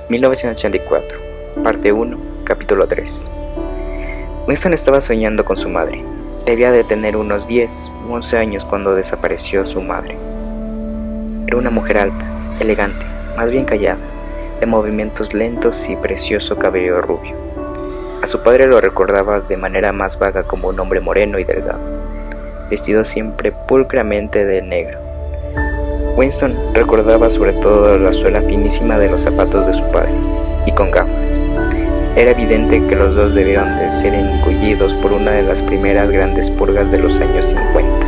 1984, parte 1, capítulo 3. Winston estaba soñando con su madre. Debía de tener unos 10 u 11 años cuando desapareció su madre. Era una mujer alta, elegante, más bien callada, de movimientos lentos y precioso cabello rubio. A su padre lo recordaba de manera más vaga como un hombre moreno y delgado, vestido siempre pulcramente de negro. Winston recordaba sobre todo la suela finísima de los zapatos de su padre, y con gafas. Era evidente que los dos debieron de ser engullidos por una de las primeras grandes purgas de los años 50.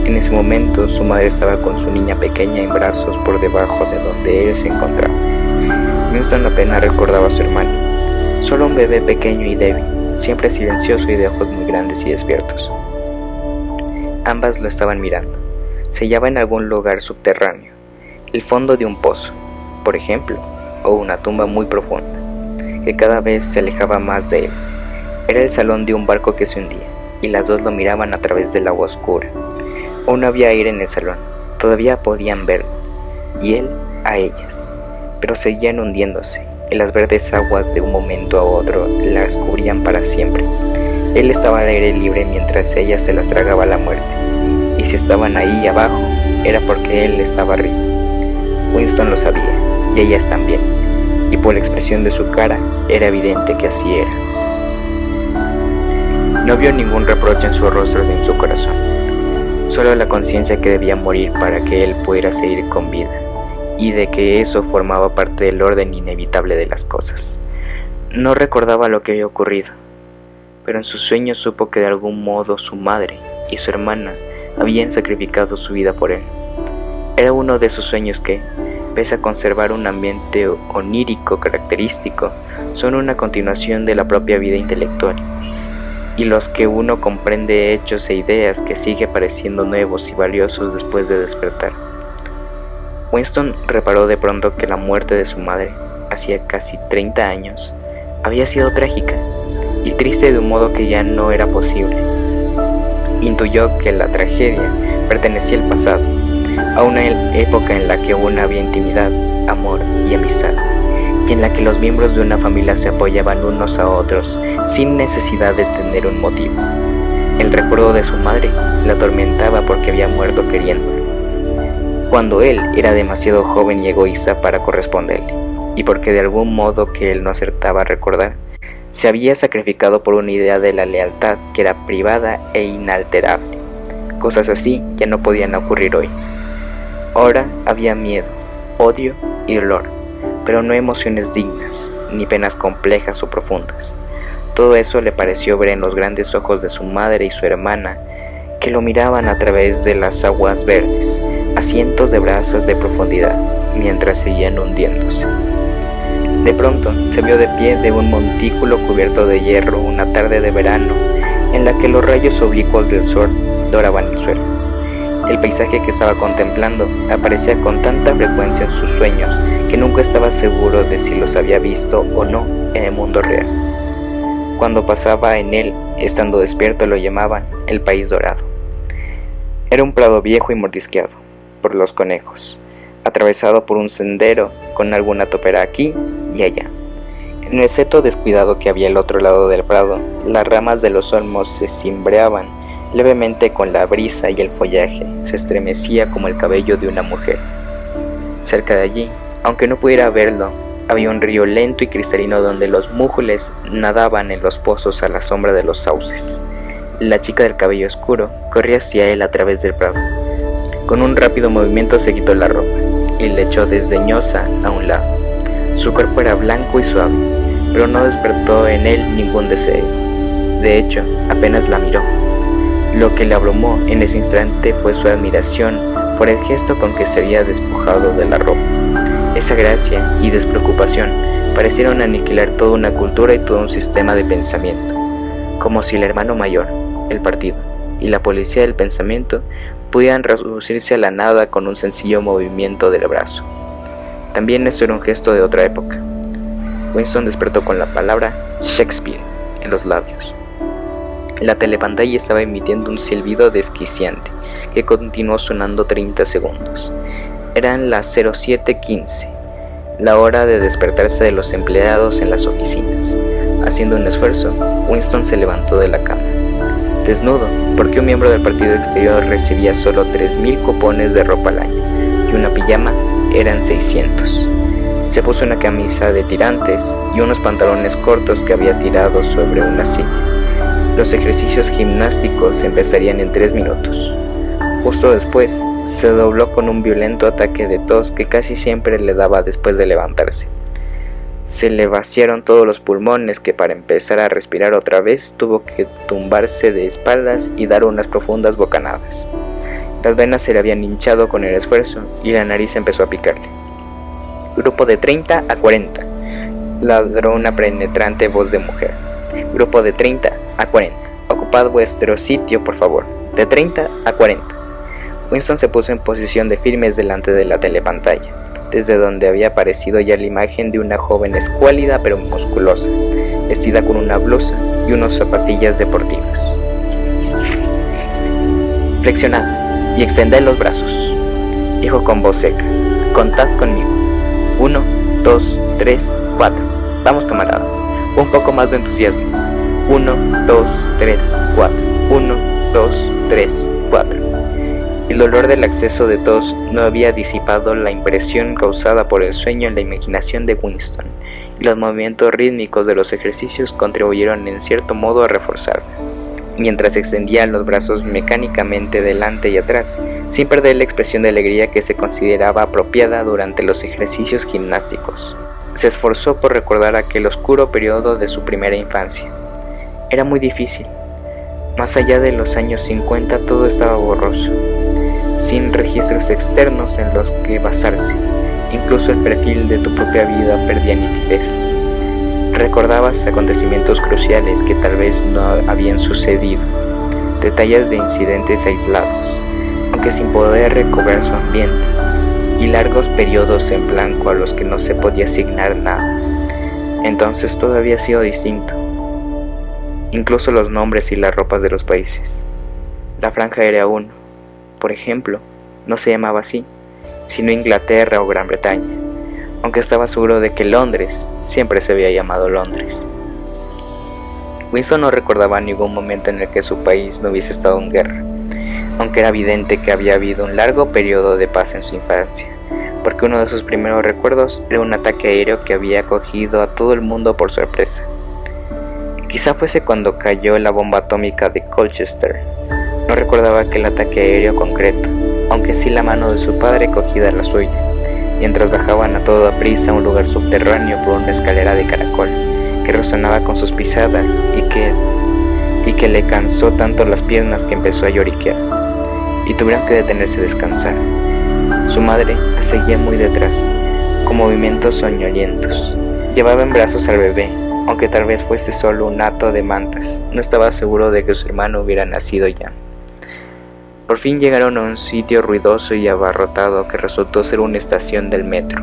En ese momento su madre estaba con su niña pequeña en brazos por debajo de donde él se encontraba. Winston apenas recordaba a su hermano, solo un bebé pequeño y débil, siempre silencioso y de ojos muy grandes y despiertos. Ambas lo estaban mirando. Se hallaba en algún lugar subterráneo, el fondo de un pozo, por ejemplo, o una tumba muy profunda, que cada vez se alejaba más de él. Era el salón de un barco que se hundía, y las dos lo miraban a través del agua oscura. Aún no había aire en el salón, todavía podían verlo, y él a ellas, pero seguían hundiéndose, y las verdes aguas de un momento a otro las cubrían para siempre. Él estaba al aire libre mientras ella se las tragaba la muerte. Y si estaban ahí abajo, era porque él estaba arriba. Winston lo sabía, y ellas también, y por la expresión de su cara, era evidente que así era. No vio ningún reproche en su rostro ni en su corazón, solo la conciencia que debía morir para que él pudiera seguir con vida, y de que eso formaba parte del orden inevitable de las cosas. No recordaba lo que había ocurrido, pero en sus sueños supo que de algún modo su madre y su hermana habían sacrificado su vida por él. Era uno de esos sueños que, pese a conservar un ambiente onírico característico, son una continuación de la propia vida intelectual, y los que uno comprende hechos e ideas que sigue pareciendo nuevos y valiosos después de despertar. Winston reparó de pronto que la muerte de su madre, hacía casi 30 años, había sido trágica y triste de un modo que ya no era posible. Intuyó que la tragedia pertenecía al pasado, a una época en la que aún había intimidad, amor y amistad, y en la que los miembros de una familia se apoyaban unos a otros sin necesidad de tener un motivo. El recuerdo de su madre la atormentaba porque había muerto queriéndolo, cuando él era demasiado joven y egoísta para corresponderle, y porque de algún modo que él no acertaba a recordar, se había sacrificado por una idea de la lealtad que era privada e inalterable. Cosas así ya no podían ocurrir hoy. Ahora había miedo, odio y dolor, pero no emociones dignas, ni penas complejas o profundas. Todo eso le pareció ver en los grandes ojos de su madre y su hermana, que lo miraban a través de las aguas verdes, a cientos de brazas de profundidad, mientras seguían hundiéndose. De pronto se vio de pie de un montículo cubierto de hierro una tarde de verano en la que los rayos oblicuos del sol doraban el suelo. El paisaje que estaba contemplando aparecía con tanta frecuencia en sus sueños que nunca estaba seguro de si los había visto o no en el mundo real. Cuando pasaba en él, estando despierto, lo llamaban el País Dorado. Era un prado viejo y mordisqueado por los conejos, atravesado por un sendero con alguna topera aquí y allá. En el seto descuidado que había al otro lado del prado, las ramas de los olmos se cimbreaban levemente con la brisa y el follaje se estremecía como el cabello de una mujer. Cerca de allí, aunque no pudiera verlo, había un río lento y cristalino donde los mújules nadaban en los pozos a la sombra de los sauces. La chica del cabello oscuro corría hacia él a través del prado. Con un rápido movimiento se quitó la ropa y le echó desdeñosa a un lado. Su cuerpo era blanco y suave, pero no despertó en él ningún deseo. De hecho, apenas la miró. Lo que le abrumó en ese instante fue su admiración por el gesto con que se había despojado de la ropa. Esa gracia y despreocupación parecieron aniquilar toda una cultura y todo un sistema de pensamiento, como si el hermano mayor, el partido, y la policía del pensamiento pudieran reducirse a la nada con un sencillo movimiento del brazo. También eso era un gesto de otra época. Winston despertó con la palabra Shakespeare en los labios. La telepantalla estaba emitiendo un silbido desquiciante que continuó sonando 30 segundos. Eran las 07:15. la hora de despertarse de los empleados en las oficinas. Haciendo un esfuerzo, Winston se levantó de la cama. Desnudo, porque un miembro del partido exterior recibía solo 3,000 cupones de ropa al año, y una pijama eran 600. Se puso una camisa de tirantes y unos pantalones cortos que había tirado sobre una silla. Los ejercicios gimnásticos empezarían en 3 minutos. Justo después, se dobló con un violento ataque de tos que casi siempre le daba después de levantarse. Se le vaciaron todos los pulmones que para empezar a respirar otra vez tuvo que tumbarse de espaldas y dar unas profundas bocanadas. Las venas se le habían hinchado con el esfuerzo y la nariz empezó a picarle. Grupo de 30 a 40, ladró una penetrante voz de mujer. Grupo de 30 a 40, ocupad vuestro sitio por favor. De 30 a 40. Winston se puso en posición de firmes delante de la telepantalla, desde donde había aparecido ya la imagen de una joven escuálida pero musculosa, vestida con una blusa y unas zapatillas deportivas. Flexionad y extended los brazos, dijo con voz seca. Contad conmigo. 1, 2, 3, 4. Vamos, camaradas. Un poco más de entusiasmo. 1, 2, 3, 4. 1, 2, 3, 4. El dolor del acceso de tos no había disipado la impresión causada por el sueño en la imaginación de Winston, y los movimientos rítmicos de los ejercicios contribuyeron en cierto modo a reforzarla. Mientras extendía los brazos mecánicamente delante y atrás, sin perder la expresión de alegría que se consideraba apropiada durante los ejercicios gimnásticos. Se esforzó por recordar aquel oscuro periodo de su primera infancia. Era muy difícil. Más allá de los años 50 todo estaba borroso, sin registros externos en los que basarse. Incluso el perfil de tu propia vida perdía nitidez. Recordabas acontecimientos cruciales que tal vez no habían sucedido, detalles de incidentes aislados, aunque sin poder recobrar su ambiente, y largos periodos en blanco a los que no se podía asignar nada. Entonces todo había sido distinto, incluso los nombres y las ropas de los países. La Franja Aérea 1, por ejemplo, no se llamaba así, sino Inglaterra o Gran Bretaña, aunque estaba seguro de que Londres siempre se había llamado Londres. Winston no recordaba ningún momento en el que su país no hubiese estado en guerra, aunque era evidente que había habido un largo periodo de paz en su infancia, porque uno de sus primeros recuerdos era un ataque aéreo que había cogido a todo el mundo por sorpresa. Quizá fuese cuando cayó la bomba atómica de Colchester. No recordaba aquel ataque aéreo concreto, aunque sí la mano de su padre cogida a la suya, mientras bajaban a toda prisa a un lugar subterráneo por una escalera de caracol que resonaba con sus pisadas y que le cansó tanto las piernas que empezó a lloriquear, y tuvieron que detenerse a descansar. Su madre la seguía muy detrás, con movimientos soñolientos. Llevaba en brazos al bebé, aunque tal vez fuese solo un hato de mantas. No estaba seguro de que su hermano hubiera nacido ya. Por fin llegaron a un sitio ruidoso y abarrotado que resultó ser una estación del metro.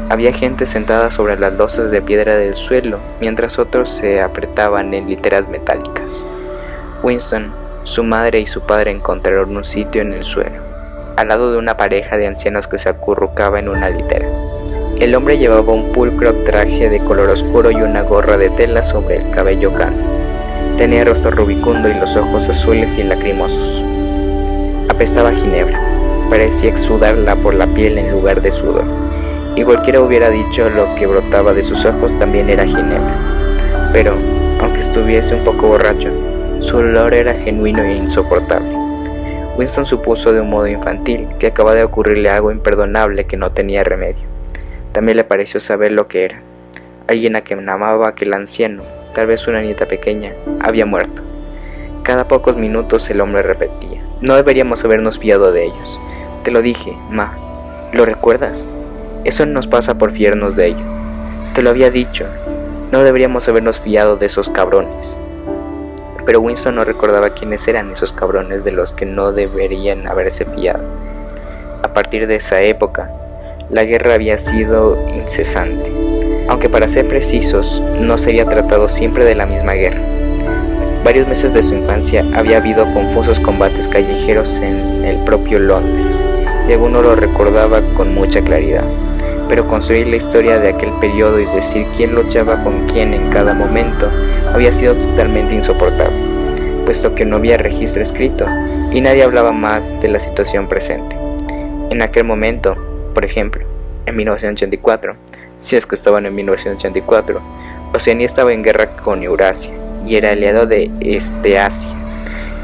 Había gente sentada sobre las losas de piedra del suelo, mientras otros se apretaban en literas metálicas. Winston, su madre y su padre encontraron un sitio en el suelo, al lado de una pareja de ancianos que se acurrucaba en una litera. El hombre llevaba un pulcro traje de color oscuro y una gorra de tela sobre el cabello cano. Tenía el rostro rubicundo y los ojos azules y lacrimosos. Apestaba a ginebra, parecía exudarla por la piel en lugar de sudor, y cualquiera hubiera dicho lo que brotaba de sus ojos también era ginebra. Pero, aunque estuviese un poco borracho, su olor era genuino e insoportable. Winston supuso de un modo infantil que acababa de ocurrirle algo imperdonable que no tenía remedio. También le pareció saber lo que era. Alguien a quien amaba aquel anciano, tal vez una nieta pequeña, había muerto. Cada pocos minutos el hombre repetía: no deberíamos habernos fiado de ellos. Te lo dije, ma. ¿Lo recuerdas? Eso nos pasa por fiarnos de ellos. Te lo había dicho. No deberíamos habernos fiado de esos cabrones. Pero Winston no recordaba quiénes eran esos cabrones de los que no deberían haberse fiado. A partir de esa época, la guerra había sido incesante, aunque para ser precisos, no se había tratado siempre de la misma guerra. Varios meses de su infancia había habido confusos combates callejeros en el propio Londres, y alguno lo recordaba con mucha claridad. pero construir la historia de aquel periodo y decir quién luchaba con quién en cada momento había sido totalmente insoportable, puesto que no había registro escrito y nadie hablaba más de la situación presente. En aquel momento, por ejemplo, en 1984, si es que estaban en 1984, Oceanía estaba en guerra con Eurasia y era aliado de Asia.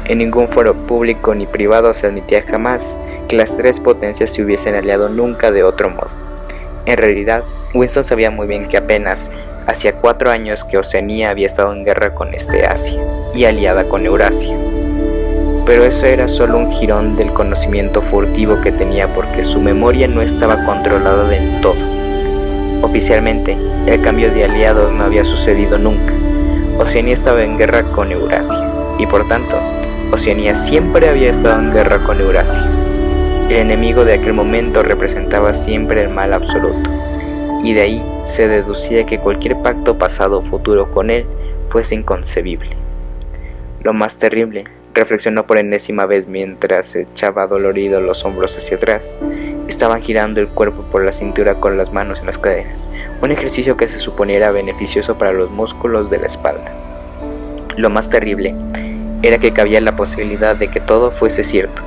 En ningún foro público ni privado se admitía jamás que las tres potencias se hubiesen aliado nunca de otro modo. En realidad, Winston sabía muy bien que apenas hacía 4 años que Oceanía había estado en guerra con Asia y aliada con Eurasia. Pero eso era solo un jirón del conocimiento furtivo que tenía porque su memoria no estaba controlada del todo. Oficialmente, el cambio de aliados no había sucedido nunca. Oceanía estaba en guerra con Eurasia y por tanto, Oceanía siempre había estado en guerra con Eurasia. El enemigo de aquel momento representaba siempre el mal absoluto, y de ahí se deducía que cualquier pacto pasado o futuro con él fuese inconcebible. Lo más terrible, reflexionó por enésima vez mientras echaba dolorido los hombros hacia atrás, estaba girando el cuerpo por la cintura con las manos en las caderas, un ejercicio que se suponía era beneficioso para los músculos de la espalda. Lo más terrible era que cabía la posibilidad de que todo fuese cierto.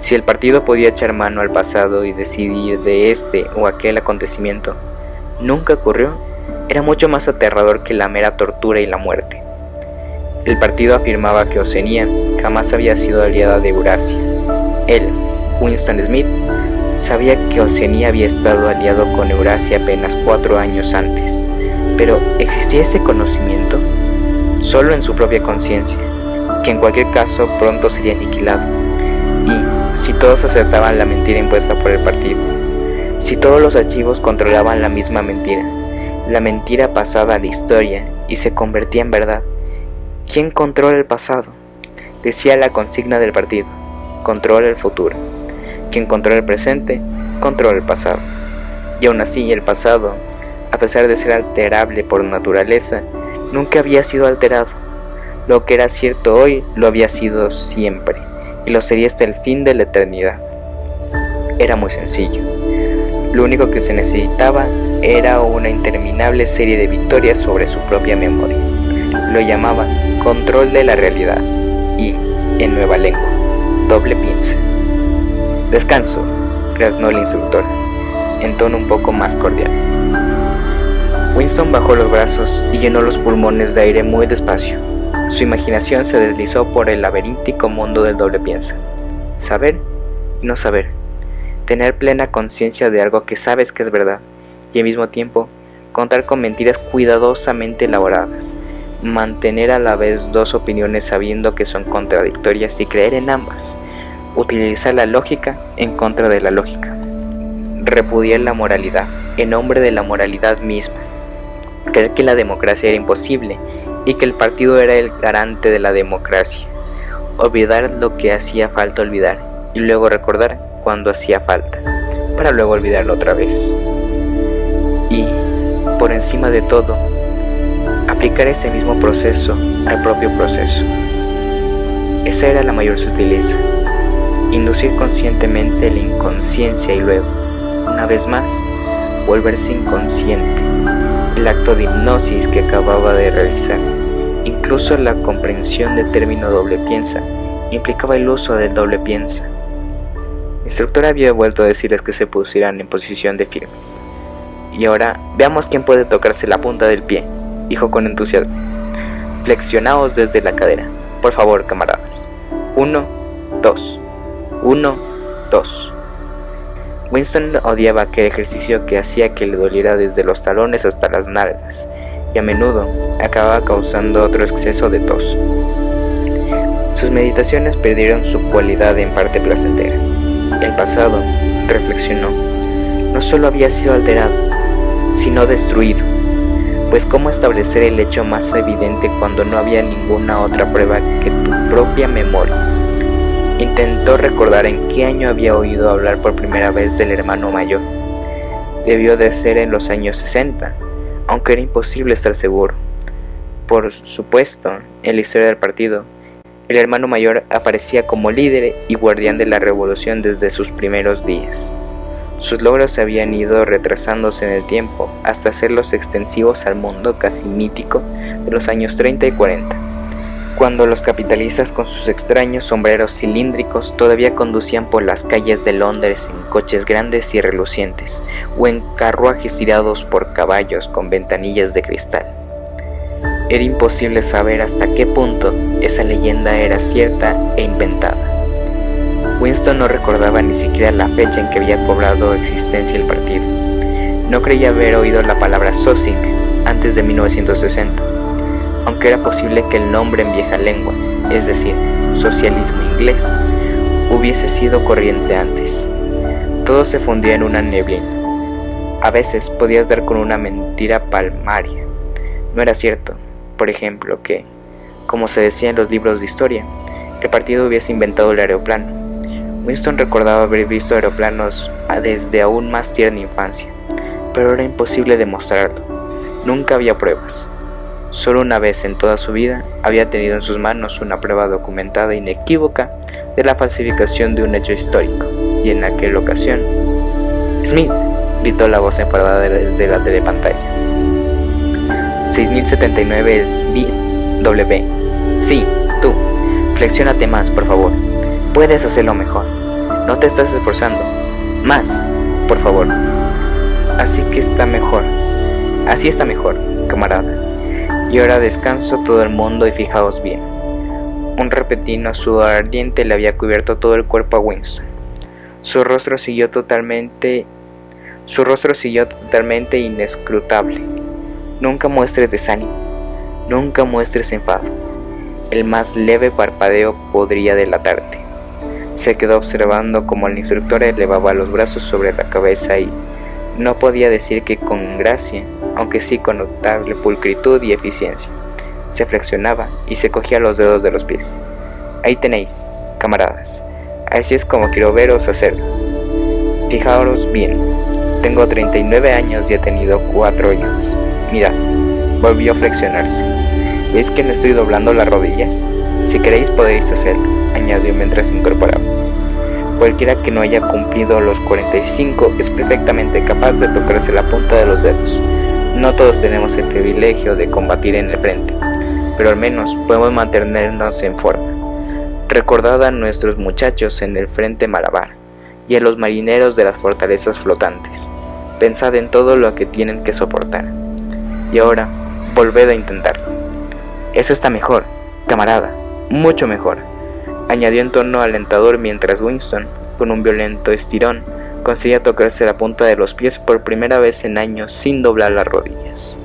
Si el partido podía echar mano al pasado y decidir de este o aquel acontecimiento nunca ocurrió, era mucho más aterrador que la mera tortura y la muerte. El partido afirmaba que Oceanía jamás había sido aliada de Eurasia. Él, Winston Smith, sabía que Oceanía había estado aliado con Eurasia apenas 4 años antes, pero ¿existía ese conocimiento? Solo en su propia conciencia, que en cualquier caso pronto sería aniquilado. Y si todos aceptaban la mentira impuesta por el partido, si todos los archivos controlaban la misma mentira, la mentira pasaba a la historia y se convertía en verdad, ¿quién controla el pasado? Decía la consigna del partido, controla el futuro. Quien controla el presente, controla el pasado. Y aún así el pasado, a pesar de ser alterable por naturaleza, nunca había sido alterado. Lo que era cierto hoy lo había sido siempre, y lo sería hasta el fin de la eternidad. Era muy sencillo. Lo único que se necesitaba era una interminable serie de victorias sobre su propia memoria. Lo llamaban control de la realidad y, en nueva lengua, doble piensa. Descanso, graznó el instructor, en tono un poco más cordial. Winston bajó los brazos y llenó los pulmones de aire muy despacio. Su imaginación se deslizó por el laberíntico mundo del doble piensa. Saber y no saber. Tener plena conciencia de algo que sabes que es verdad y al mismo tiempo contar con mentiras cuidadosamente elaboradas. Mantener a la vez dos opiniones sabiendo que son contradictorias y creer en ambas. Utilizar la lógica en contra de la lógica. Repudiar la moralidad en nombre de la moralidad misma. Creer que la democracia era imposible y que el partido era el garante de la democracia. Olvidar lo que hacía falta olvidar y luego recordar cuando hacía falta, para luego olvidarlo otra vez. Y, por encima de todo, aplicar ese mismo proceso al propio proceso. Esa era la mayor sutileza. Inducir conscientemente la inconsciencia y luego, una vez más, volverse inconsciente. El acto de hipnosis que acababa de realizar. Incluso la comprensión del término doble piensa implicaba el uso del doble piensa. El instructor había vuelto a decirles que se pusieran en posición de firmes. Y ahora, veamos quién puede tocarse la punta del pie, dijo con entusiasmo. Flexionaos desde la cadera, por favor, camaradas. 1, 2. 1, 2. Winston odiaba aquel ejercicio que hacía que le doliera desde los talones hasta las nalgas, y a menudo acababa causando otro exceso de tos. Sus meditaciones perdieron su cualidad en parte placentera. El pasado, reflexionó, no solo había sido alterado, sino destruido, pues cómo establecer el hecho más evidente cuando no había ninguna otra prueba que tu propia memoria. Intentó recordar en qué año había oído hablar por primera vez del hermano mayor. Debió de ser en los años 60, aunque era imposible estar seguro. Por supuesto, en la historia del partido, el hermano mayor aparecía como líder y guardián de la revolución desde sus primeros días. Sus logros se habían ido retrasándose en el tiempo hasta hacerlos extensivos al mundo casi mítico de los años 30 y 40, cuando los capitalistas con sus extraños sombreros cilíndricos todavía conducían por las calles de Londres en coches grandes y relucientes o en carruajes tirados por caballos con ventanillas de cristal. Era imposible saber hasta qué punto esa leyenda era cierta e inventada. Winston no recordaba ni siquiera la fecha en que había cobrado existencia el partido. No creía haber oído la palabra Socing antes de 1960, aunque era posible que el nombre en vieja lengua, es decir, socialismo inglés, hubiese sido corriente antes. Todo se fundía en una neblina. A veces podías dar con una mentira palmaria. No era cierto, por ejemplo, que, como se decía en los libros de historia, el partido hubiese inventado el aeroplano. Winston recordaba haber visto aeroplanos desde aún más tierna infancia, pero era imposible demostrarlo. Nunca había pruebas. Solo una vez en toda su vida había tenido en sus manos una prueba documentada e inequívoca de la falsificación de un hecho histórico, y en aquella ocasión, ¡Smith!, gritó la voz enfadada desde la telepantalla. 6079 es B.W. Sí, tú. Flexiónate más, por favor. Puedes hacerlo mejor. No te estás esforzando. Más, por favor. Así está mejor, camarada. Y ahora descanso todo el mundo y fijaos bien. Un repentino sudor ardiente le había cubierto todo el cuerpo a Winston. Su rostro siguió totalmente inescrutable. Nunca muestres desánimo. Nunca muestres enfado. El más leve parpadeo podría delatarte. Se quedó observando cómo el instructor elevaba los brazos sobre la cabeza y no podía decir que con gracia, aunque sí con notable pulcritud y eficiencia. Se flexionaba y se cogía los dedos de los pies. Ahí tenéis, camaradas. Así es como quiero veros hacerlo. Fijaos bien. Tengo 39 años y he tenido 4 hijos. Mirad, volvió a flexionarse. ¿Veis que no estoy doblando las rodillas? Si queréis podéis hacerlo, añadió mientras se incorporaba. Cualquiera que no haya cumplido los 45 es perfectamente capaz de tocarse la punta de los dedos. No todos tenemos el privilegio de combatir en el frente, pero al menos podemos mantenernos en forma. Recordad a nuestros muchachos en el frente Malabar y a los marineros de las fortalezas flotantes. Pensad en todo lo que tienen que soportar. Y ahora, volved a intentarlo. Eso está mejor, camarada, mucho mejor, añadió en tono alentador mientras Winston, con un violento estirón, conseguía tocarse la punta de los pies por primera vez en años sin doblar las rodillas.